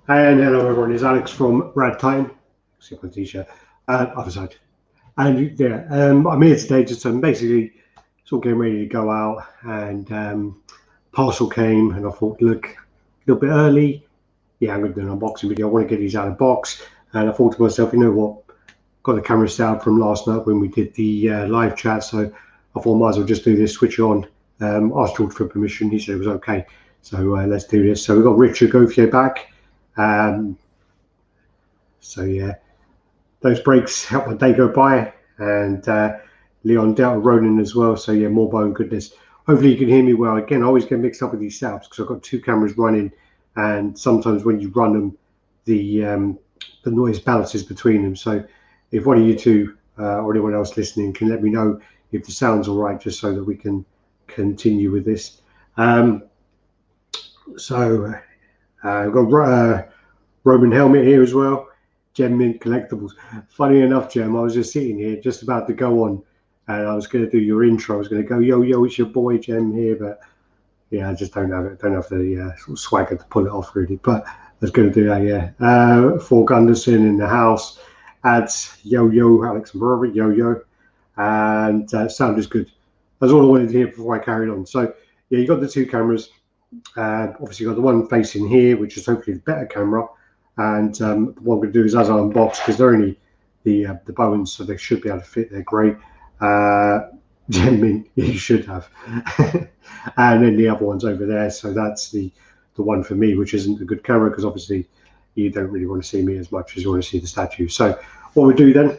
And hello everyone, it's Alex from RaddTitan. See my t-shirt. Other side. And yeah, I'm here today just basically sort of getting ready to go out, and parcel came, and I thought, look, a little bit early. Yeah, I'm going to do an unboxing video. I want to get these out of the box, and I thought to myself, you know what? Got the camera set up from last night when we did the live chat, so I thought I might as well just do this, switch it on. Asked George for permission. He said it was okay, so let's do this. So we've got Richard Gauthier back. So yeah, those breaks help my day go by, and Leon Delta Ronin as well. So yeah, more Bowen goodness. Hopefully you can hear me well. Again, I always get mixed up with these setups because I've got two cameras running, and sometimes when you run them, the noise bounces between them. So if one of you two or anyone else listening can let me know if the sound's all right, just so that we can continue with this. I've got Roman helmet here as well. Gem Mint Collectibles. Funny enough, Gem, I was just sitting here, just about to go on, and I was going to do your intro. I was going to go, yo, it's your boy Gem here, but yeah, I just don't have it. Don't have the sort of swagger to pull it off really. But I was going to do that, yeah. Fork Gunderson in the house. Adds yo, Alex and Barbara, yo, and sound is good. That's all I wanted to hear before I carried on. So yeah, you got the two cameras. Obviously, got the one facing here, which is hopefully the better camera. And what I'm going to do is, as I unbox, because they're only the Bowens, so they should be able to fit. They're great. Gem Mint, you should have. And then the other one's over there. So that's the one for me, which isn't a good camera because obviously you don't really want to see me as much as you want to see the statue. So what we do then,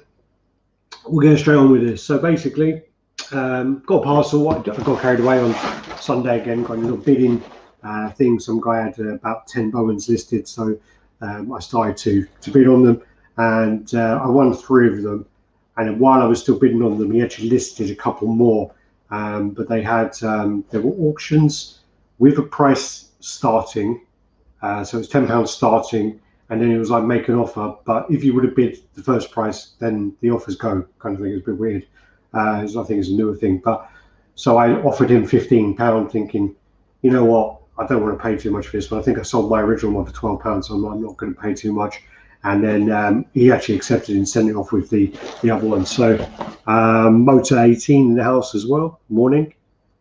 we'll get straight on with this. So basically, got a parcel. I got carried away on Sunday again. Got a little bidding thing. Some guy had about 10 Bowens listed, so I started to bid on them, and I won 3 of them. And while I was still bidding on them, he actually listed a couple more, but they had there were auctions with a price starting, so it's £10 starting, and then it was like make an offer, but if you would have bid the first price, then the offers go, kind of thing. It's a bit weird. I think it's a newer thing, but so I offered him £15, thinking, you know what, I don't want to pay too much for this one. I think I sold my original one for £12, so I'm not going to pay too much. And then he actually accepted and sent it off with the other one. So Motor 18 in the house as well. Morning,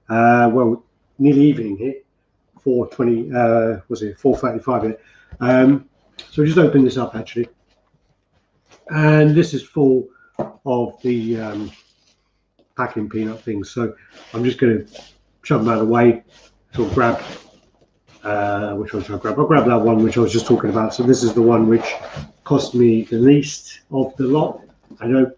well, nearly evening here. 4:20. Was it 4:35 here? So we just opened this up actually, and this is full of the packing peanut things. So I'm just going to shove them out of the way. So I'll grab. Which one should I grab? I'll grab that one which I was just talking about. So this is the one which cost me the least of the lot. I know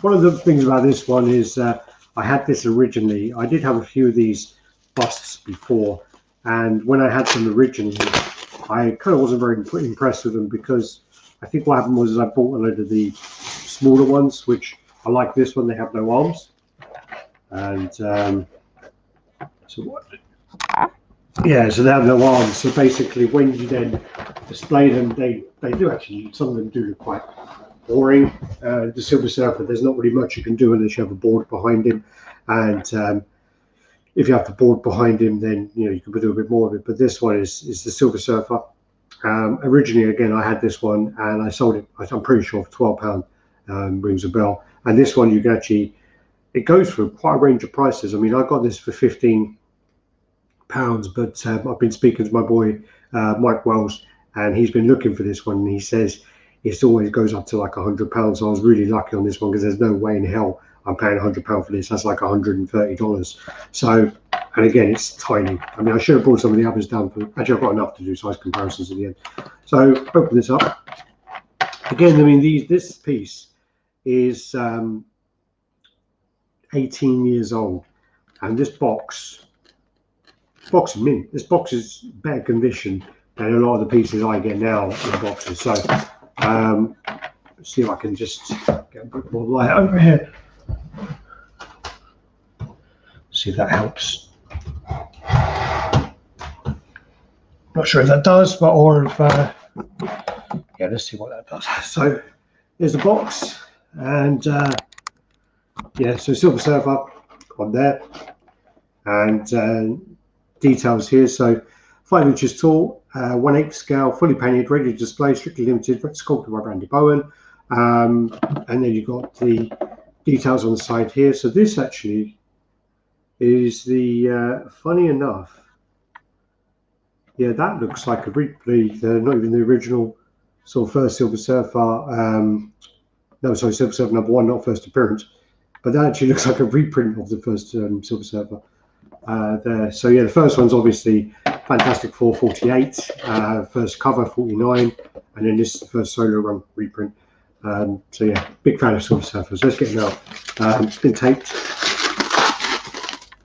one of the things about this one is I had this originally. I did have a few of these busts before, and when I had them originally, I kind of wasn't very impressed with them because I think what happened was I bought a load of the smaller ones, which I like this one. They have no arms, and so what? Yeah, so they have no arms. So basically, when you then display them, they do actually, some of them do look quite boring. The Silver Surfer, there's not really much you can do unless you have a board behind him, and if you have the board behind him, then you can do a bit more of it. But this one is the Silver Surfer. Originally, again, I had this one and I sold it, I'm pretty sure, for £12. Rings a bell. And this one, you can actually, it goes for quite a range of prices. I mean, I got this for £15. But I've been speaking to my boy Mike Wells, and he's been looking for this one, and he says it always goes up to like £100. So I was really lucky on this one because there's no way in hell I'm paying £100 for this. That's like $130. So, and again, it's tiny. I mean, I should have brought some of the others down, but actually I've got enough to do size comparisons in the end. So open this up again. I mean, this piece is 18 years old, and this box is mint. This box is better condition than a lot of the pieces I get now in boxes. So see if I can just get a bit more light over here. See if that helps. Not sure if that does, but or if yeah, let's see what that does. So there's the box, and yeah, so Silver Surfer on there, and details here. So 5 inches tall, 1/8 scale, fully painted, ready to display, strictly limited, sculpted by Randy Bowen. And then you've got the details on the side here. So this actually is the, funny enough, yeah, that looks like a replay, not even the original sort of first Silver Surfer, no, sorry, Silver Surfer #1, not first appearance, but that actually looks like a reprint of the first Silver Surfer there. So yeah, the first one's obviously Fantastic Four 48, first cover 49, and then this is the first solo run reprint. So yeah, big fan of Silver Surfer. So let's get it out. It's been taped,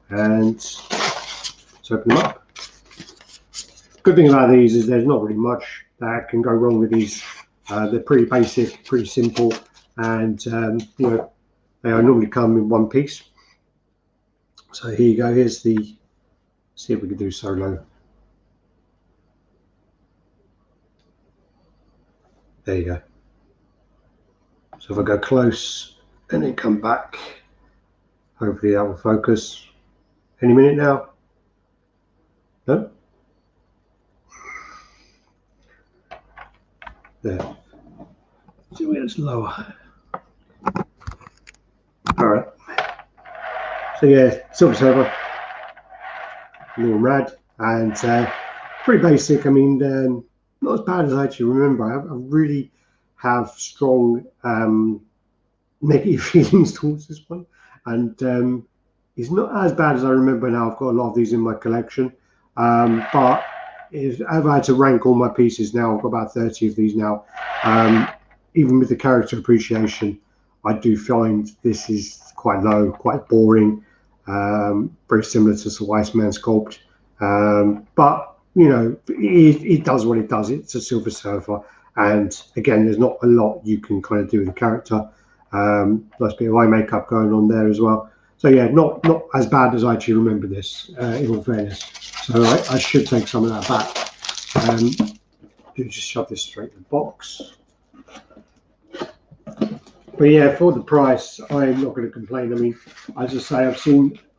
and let's open them up. Good thing about these is there's not really much that can go wrong with these. They're pretty basic, pretty simple, and you know, they normally come in one piece. So here you go. Here's the. See if we can do solo. There you go. So if I go close and then come back, hopefully that will focus. Any minute now. No. There. See where it's lower. All right. So yeah, Silver Surfer, little Radd, and pretty basic. I mean, not as bad as I actually remember. I really have strong negative feelings towards this one, and it's not as bad as I remember now. I've got a lot of these in my collection, but if I've had to rank all my pieces now, I've got about 30 of these now. Even with the character appreciation, I do find this is quite low, quite boring, very similar to the Iceman sculpt. But you know, it does what it does. It's a Silver Surfer, and again, there's not a lot you can kind of do with the character. Nice bit of eye makeup going on there as well. So yeah, not as bad as I actually remember this, in all fairness. So I should take some of that back. Just shove this straight in the box. But yeah, for the price, I'm not going to complain. I mean, as I say,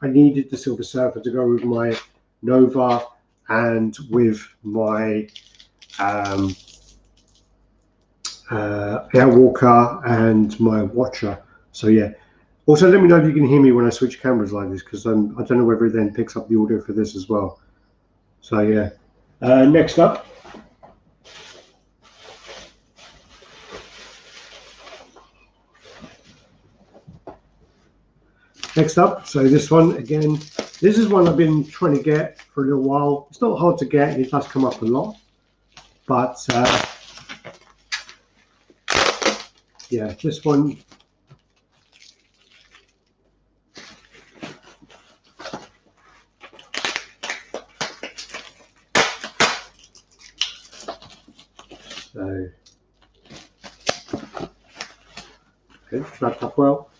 I needed the Silver Surfer to go with my Nova and with my Airwalker and my Watcher. So yeah. Also, let me know if you can hear me when I switch cameras like this, because I don't know whether it then picks up the audio for this as well. So yeah. Next up. So this one, again, this is one I've been trying to get for a little while. It's not hard to get, it does come up a lot. But yeah, this one. So, okay, wrapped up well.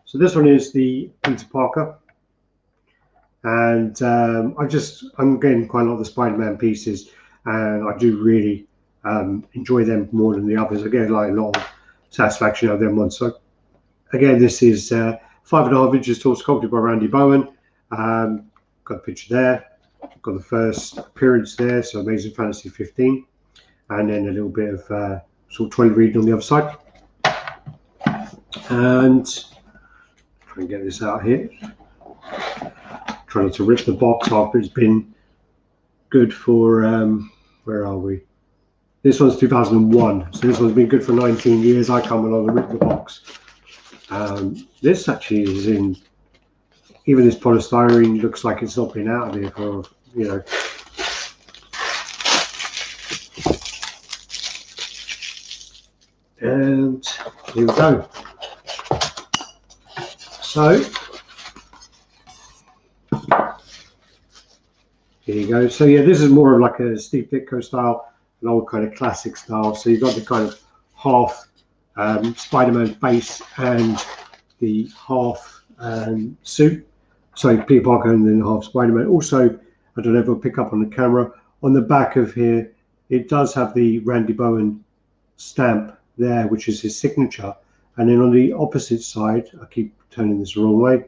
So this one is the Peter Parker, and I'm getting quite a lot of the Spider-Man pieces, and I do really enjoy them more than the others. I get like a lot of satisfaction out of them ones. So again, this is 5.5 inches tall, sculpted by Randy Bowen. Got a picture there. Got the first appearance there, so Amazing Fantasy 15, and then a little bit of sort of 12 reading on the other side. And try and get this out here. Try not to rip the box after it's been good for where are we? This one's 2001, so this one's been good for 19 years. I come along and rip the box. This actually is in, even this polystyrene looks like it's not been out of here for, you know. And here we go. So here you go. So yeah, this is more of like a Steve Ditko style, an old kind of classic style. So you've got the kind of half Spider-Man face and the half suit. So Peter Parker and then half Spider-Man. Also, I don't know if it'll pick up on the camera. On the back of here, it does have the Randy Bowen stamp there, which is his signature. And then on the opposite side, I keep turning this the wrong way.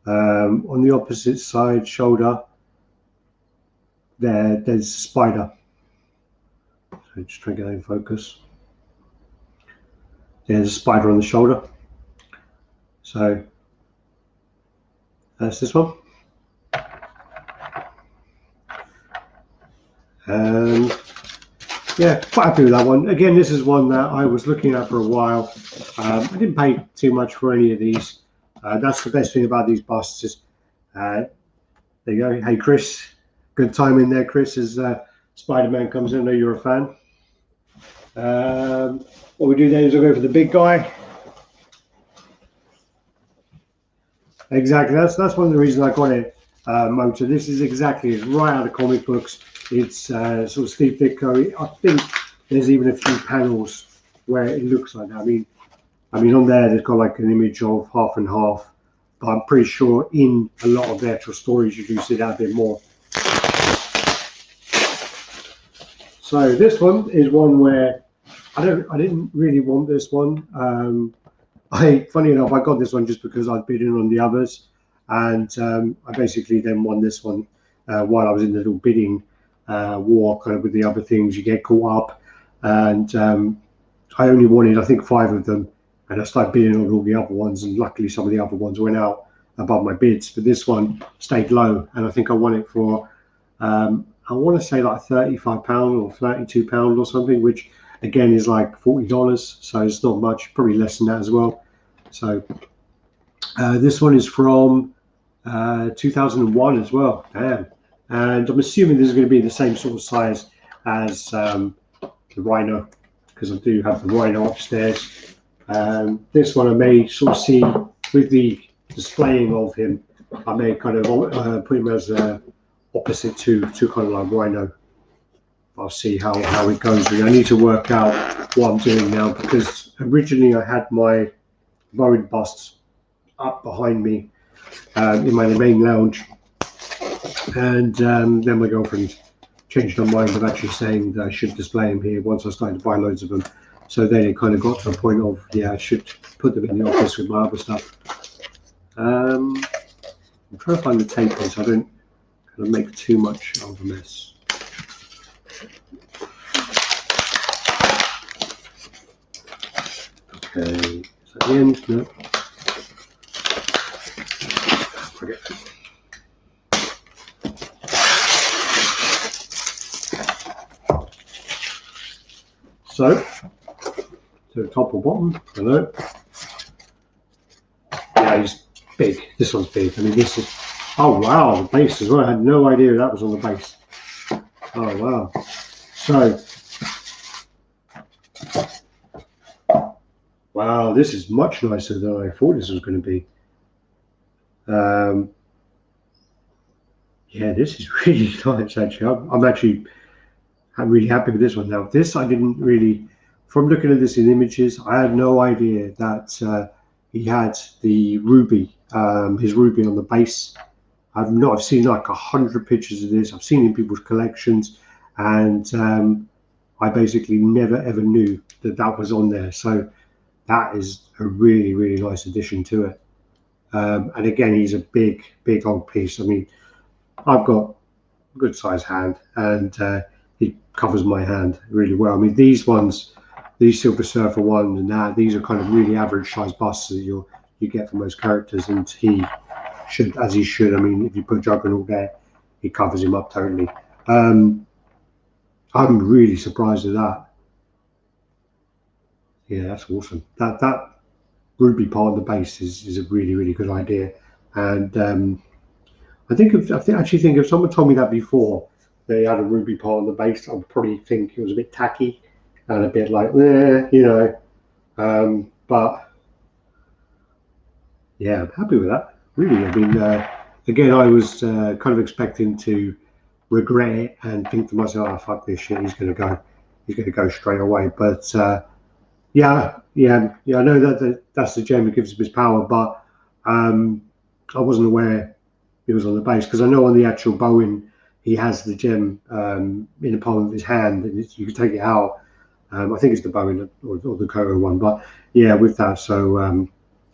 On the opposite side shoulder, there's a spider. So just try to get that in focus. There's a spider on the shoulder. So that's this one. And yeah, quite happy with that one. Again, this is one that I was looking at for a while. I didn't pay too much for any of these. That's the best thing about these busts is, there you go. Hey, Chris, good time in there, Chris, as Spider-Man comes in. I know you're a fan. What we do then is we'll go for the big guy. Exactly, that's one of the reasons I got it, Motor. This is exactly it, right out of comic books. It's sort of Steve Ditko. I think there's even a few panels where it looks like that. I mean, on there they've got like an image of half and half, but I'm pretty sure in a lot of the actual stories you do see that a bit more. So this one is one where I didn't really want this one. Funny enough, I got this one just because I'd bid in on the others, and I basically then won this one while I was in the little bidding war, kind of with the other things. You get caught up, and I only wanted, I think, 5 of them, and I started bidding on all the other ones, and luckily some of the other ones went out above my bids, but this one stayed low, and I think I won it for I want to say like £35 or £32 or something, which again is like $40, so it's not much, probably less than that as well. So this one is from 2001 as well. Damn. And I'm assuming this is going to be the same sort of size as the Rhino, because I do have the Rhino upstairs. This one I may sort of see with the displaying of him, I may kind of put him as opposite to kind of like Rhino. I'll see how it goes. I need to work out what I'm doing now, because originally I had my Bowen busts up behind me in my main lounge, and then my girlfriend changed her mind of actually saying that I should display him here once I started to buy loads of them. So then it kind of got to a point of, yeah, I should put them in the office with my other stuff. I'm trying to find the tape here so I don't kind of make too much of a mess. Okay, is that the end? No. Forget. So, to the top or bottom, hello. Yeah, he's big. This one's big. I mean, this is, oh wow, the base as well. I had no idea that was on the base. Oh wow. So, wow, this is much nicer than I thought this was going to be. Yeah, this is really nice actually. I'm really happy with this one now. This I didn't really, from looking at this in images, I had no idea that he had the ruby, his ruby on the base. I've seen like 100 pictures of this. I've seen in people's collections, and I basically never ever knew that that was on there. So that is a really, really nice addition to it. And again, he's a big old piece. I mean, I've got a good sized hand, and he covers my hand really well. I mean, these ones, these Silver Surfer ones, and these are kind of really average size busts that you get for most characters, and he should, as he should. I mean, if you put Juggernaut there, he covers him up totally. I'm really surprised at that. Yeah, that's awesome. That ruby part of the base is a really, really good idea. And I actually think if someone told me that before, they had a ruby part on the base, I would probably think it was a bit tacky and a bit like, you know. But yeah, I'm happy with that. Really, I mean, again, I was kind of expecting to regret it and think to myself, "Oh, fuck this shit, he's going to go straight away." But yeah, I know that's the gem that gives him his power, but I wasn't aware it was on the base, because I know on the actual Bowen he has the gem in the palm of his hand, and you can take it out. I think it's the Bowen or the Koto one, but yeah, with that, so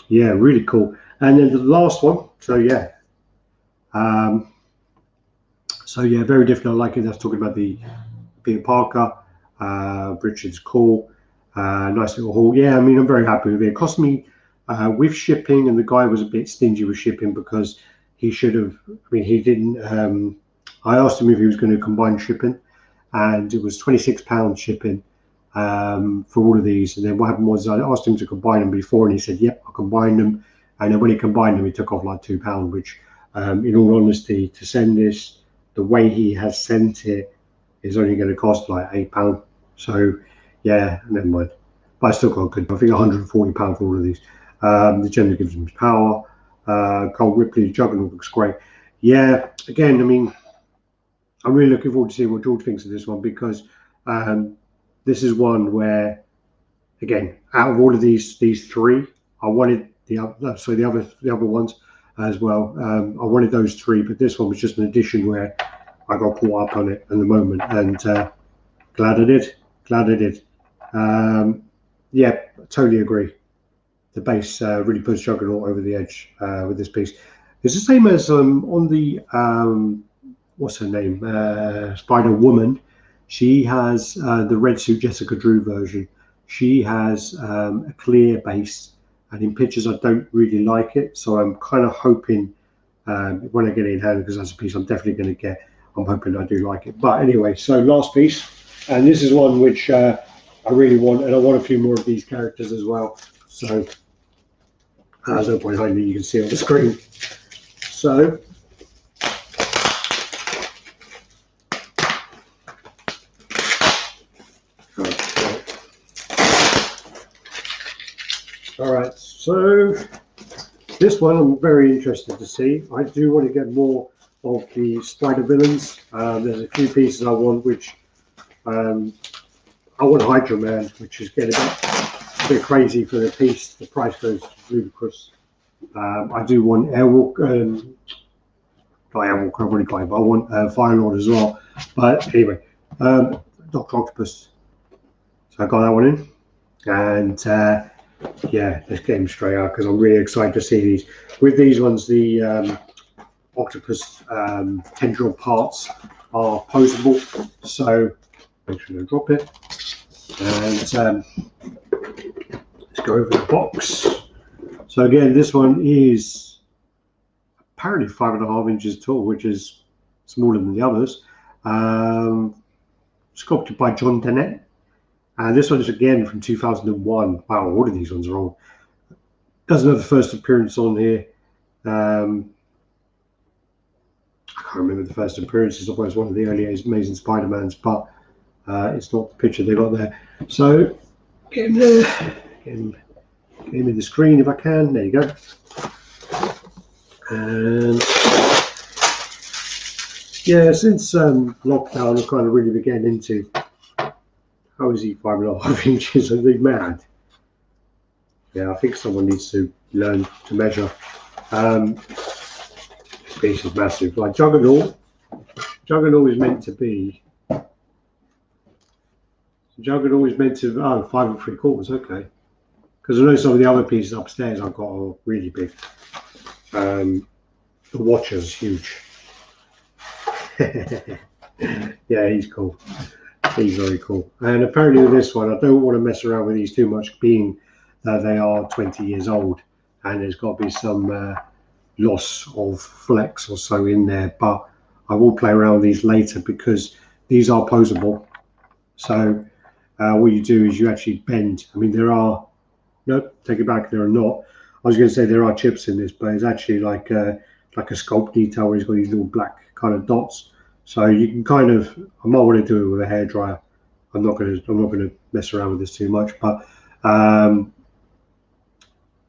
yeah, really cool. And then the last one, so yeah, So yeah, very different. I like it. That's talking about the Peter Parker. Richard's cool. Nice little haul. Yeah, I mean, I'm very happy with it. It cost me with shipping, and the guy was a bit stingy with shipping because he should have. I mean, he didn't. I asked him if he was going to combine shipping, and it was £26 shipping for all of these. And then what happened was I asked him to combine them before, and he said, "Yep, I'll combine them." And then when he combined them, he took off like £2, which, in all honesty, to send this the way he has sent it is only going to cost like £8. So yeah, never mind. But I still got good. I think £140 for all of these. The gender gives him power. Cole Ripley, Juggernaut looks great. Yeah, again, I mean, I'm really looking forward to seeing what George thinks of this one, because this is one where, again, out of all of these three, I wanted the other ones as well. I wanted those three, but this one was just an addition where I got caught up on it in the moment, and glad I did. Glad I did. Yeah, totally agree. The base really puts Juggernaut over the edge with this piece. It's the same as on the what's her name, Spider Woman. She has the red suit Jessica Drew version. She has a clear base, and in pictures I don't really like it. So I'm kind of hoping when I get it in hand, because that's a piece I'm definitely going to get. I'm hoping I do like it. But anyway, so last piece, and this is one which I really want, and I want a few more of these characters as well. So there's no point hiding it, you can see on the screen. So all right, so this one I'm very interested to see. I do want to get more of the Spider villains. There's a few pieces I want, which I want Hydra Man, which is getting a bit crazy for the piece. The price goes ludicrous. I do want Airwalk, not Airwalker, I've already got him, but I want Firelord as well. But anyway, Dr. Octopus. So I got that one in, and yeah, let's get him straight out, because I'm really excited to see these. With these ones, the octopus tendril parts are posable, so make sure to drop it. And let's go over the box. So again, this one is apparently 5.5 inches tall, which is smaller than the others. Sculpted by John Dennett. And this one is again from 2001. Wow, all of these ones are old. Doesn't have the first appearance on here. I can't remember the first appearance. It's always one of the early Amazing Spider-Mans, but it's not the picture they got there. So get him there. Get him in the screen if I can. There you go. And yeah, since lockdown, I've kind of really been getting into, how is he 5.5 inches? Are they mad? Yeah, I think someone needs to learn to measure. This piece is massive. Like Juggernaut is meant to be. Juggernaut is meant to. Oh, 5 3/4. Okay. Because I know some of the other pieces upstairs I've got are really big. The Watcher's huge. Yeah, he's cool. He's very cool. And apparently with this one, I don't want to mess around with these too much, being that they are 20 years old, and there's got to be some loss of flex or so in there. But I will play around with these later, because these are posable. So what you do is you actually bend. I mean, there are, nope, take it back, there are not. I was going to say there are chips in this, but it's actually like a sculpt detail where he's got these little black kind of dots. So you can kind of, I might want to do it with a hairdryer. I'm not going to mess around with this too much, but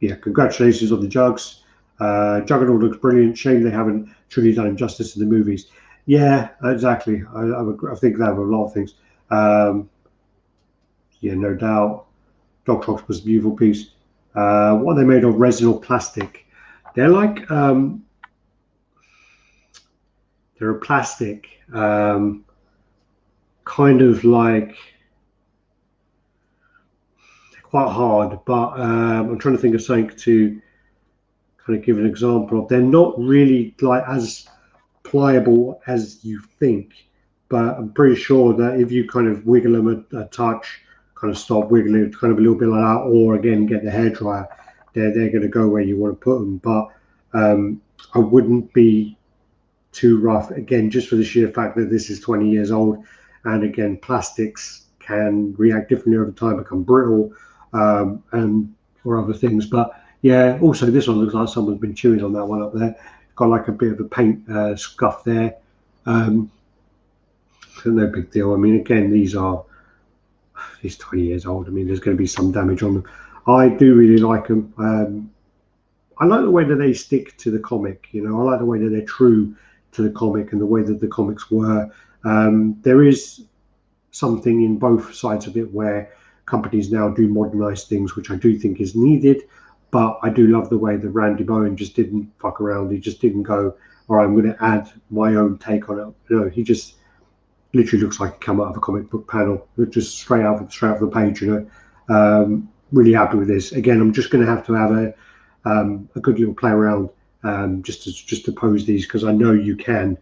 yeah, congratulations on the jugs. Juggernaut looks brilliant. Shame they haven't truly done him justice in the movies. Yeah, exactly. I think that of a lot of things. Yeah, no doubt. Dr. Octopus is a beautiful piece. What are they made of? Resin or plastic? They're like they're a plastic, kind of like, they're quite hard, but I'm trying to think of something to kind of give an example of. They're not really like as pliable as you think, but I'm pretty sure that if you kind of wiggle them a touch, kind of stop wiggling, kind of a little bit like that, or again get the hairdryer, they're going to go where you want to put them. But I wouldn't be too rough, again, just for the sheer fact that this is 20 years old, and again, plastics can react differently over time, become brittle, and or other things. But yeah, also this one looks like someone's been chewing on that one up there. Got like a bit of a paint scuff there. So no big deal. I mean, again, these 20 years old. I mean, there's going to be some damage on them. I do really like them. I like the way that they stick to the comic. You know, I like the way that they're true to the comic and the way that the comics were. There is something in both sides of it where companies now do modernize things, which I do think is needed. But I do love the way that Randy Bowen just didn't fuck around. He just didn't go, all right, I'm going to add my own take on it. You know, he just literally looks like he come out of a comic book panel, just straight out of the page. You know, really happy with this. Again, I'm just going to have a good little play around just to pose these, because I know you can.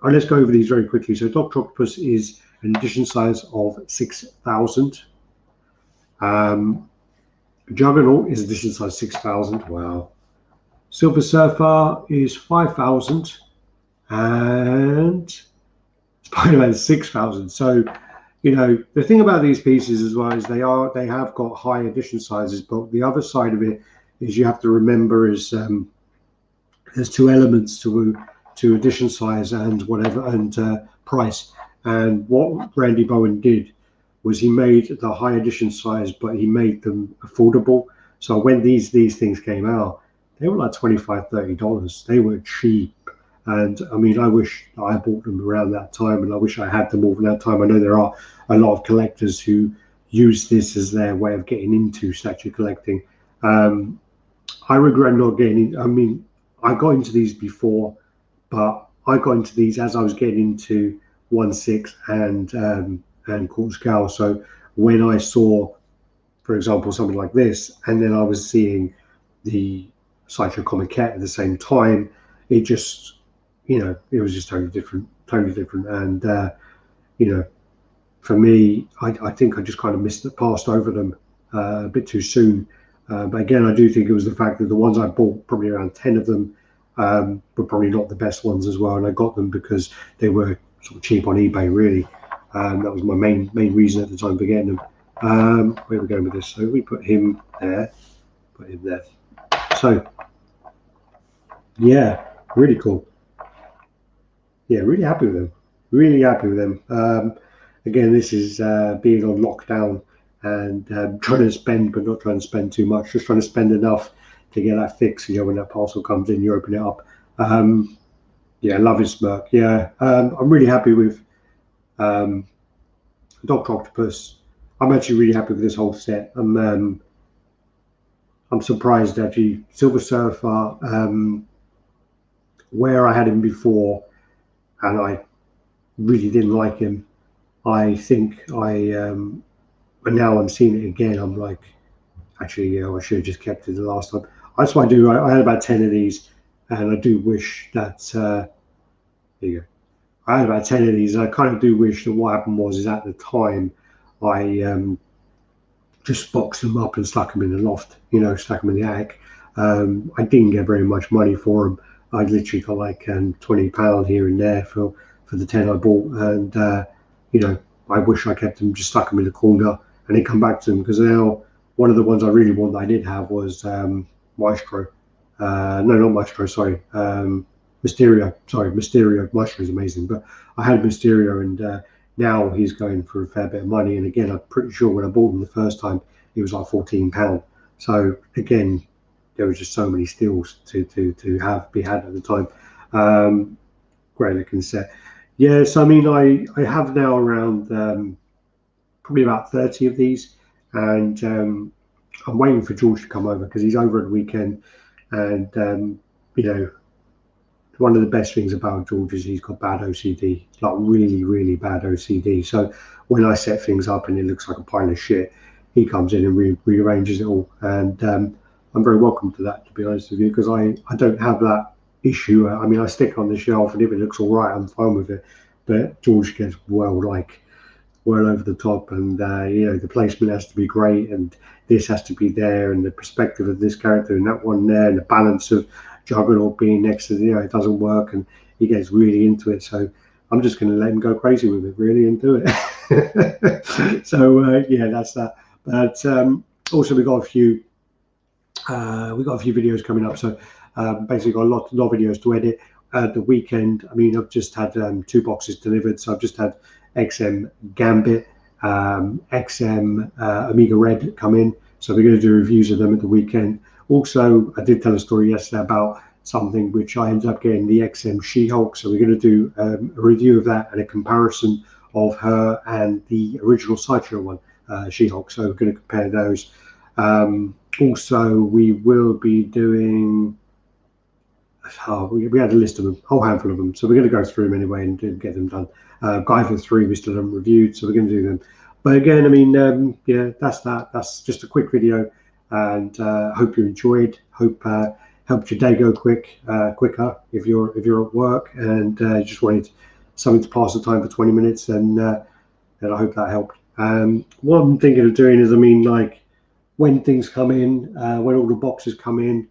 Let's go over these very quickly. So Dr. Octopus is an edition size of 6,000. Juggernaut is edition size 6,000. Wow. Silver Surfer is 5,000, and Spider-Man 6,000. So, you know, the thing about these pieces as well is they have got high edition sizes, but the other side of it is you have to remember is there's two elements to edition size and whatever, and price. And what Randy Bowen did was he made the high edition size, but he made them affordable. So when these things came out, they were like $25, $30. They were cheap. And I mean, I wish I bought them around that time, and I wish I had them all that time. I know there are a lot of collectors who use this as their way of getting into statue collecting. I regret not getting in. I mean, I got into these before, but I got into these as I was getting into 1/6 and quarter scale. So when I saw, for example, something like this, and then I was seeing the Sideshow Comiquette at the same time, it just, you know, it was just totally different. And you know, for me, I think I just kind of passed over them a bit too soon. But again, I do think it was the fact that the ones I bought, probably around 10 of them, were probably not the best ones as well, and I got them because they were sort of cheap on eBay, really. That was my main reason at the time for getting them. Where are we going with this? So we put him there, So yeah, really cool. Yeah, really happy with them. Again, this is being on lockdown and trying to spend, but not trying to spend too much, just trying to spend enough to get that fix. You know, when that parcel comes in, you open it up. Yeah, love his smirk. Yeah, I'm really happy with Dr. Octopus. I'm actually really happy with this whole set. I'm surprised actually. Silver Surfer, where I had him before, and I really didn't like him. I think and now I'm seeing it again. I'm like, actually, you know, I should have just kept it the last time. That's what I do. I had about 10 of these, and I do wish that. There you go. I had about 10 of these, and I kind of do wish that what happened was at the time I just boxed them up and stuck them in the loft. You know, stuck them in the attic. I didn't get very much money for them. I literally got like £20 here and there for the 10 I bought, and you know, I wish I kept them, just stuck them in the corner and then come back to them, because now one of the ones I really want that I did have was Maestro. No, not Maestro, sorry. Mysterio. Sorry, Mysterio. Maestro is amazing, but I had Mysterio, and now he's going for a fair bit of money. And again, I'm pretty sure when I bought him the first time, he was like £14. So again, there was just so many steals to be had at the time. Great looking set. Yes, I mean, I have now around probably about 30 of these, and I'm waiting for George to come over because he's over at the weekend. And you know, one of the best things about George is he's got bad OCD, like really, really bad OCD. So when I set things up and it looks like a pile of shit, he comes in and rearranges it all. And I'm very welcome to that, to be honest with you, because I don't have that issue. I mean, I stick it on the shelf, and if it looks all right, I'm fine with it. But George gets well over the top, and you know, the placement has to be great, and this has to be there, and the perspective of this character and that one there, and the balance of Juggernaut being next to, you know, it doesn't work, and he gets really into it. So I'm just going to let him go crazy with it, really, and do it. So yeah, that's that. But also we got a few videos coming up. So basically got a lot of videos to edit. The weekend, I mean, I've just had 2 boxes delivered. So I've just had XM Gambit, XM Omega Red come in. So we're going to do reviews of them at the weekend. Also, I did tell a story yesterday about something which I ended up getting, the XM She-Hulk. So we're going to do a review of that and a comparison of her and the original Sideshow one, She-Hulk. So we're going to compare those. Also, we will be doing, we had a list of them, a whole handful of them. So we're going to go through them anyway and get them done. Guyver 3 we still haven't reviewed, so we're going to do them. But again, I mean, yeah, that's that. That's just a quick video, and hope you enjoyed. Hope helped your day go quicker if you're at work and just wanted something to pass the time for 20 minutes. And I hope that helped. What I'm thinking of doing is, I mean, like when things come in, when all the boxes come in.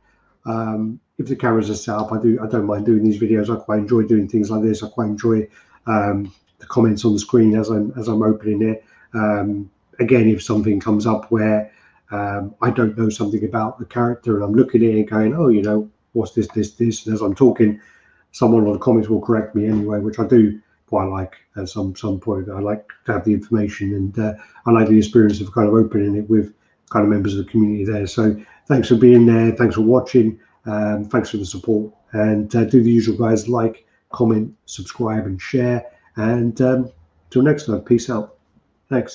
If the cameras are set up, I don't mind doing these videos. I quite enjoy doing things like this. I quite enjoy the comments on the screen as I'm opening it. Again, if something comes up where I don't know something about the character and I'm looking at it and going, oh, you know, what's this, and as I'm talking, someone on the comments will correct me anyway, which I do quite like at some point. I like to have the information, and I like the experience of kind of opening it with kind of members of the community there. So thanks for being there. Thanks for watching. Thanks for the support, and do the usual, guys. Like, comment, subscribe, and share. And till next time, peace out. Thanks.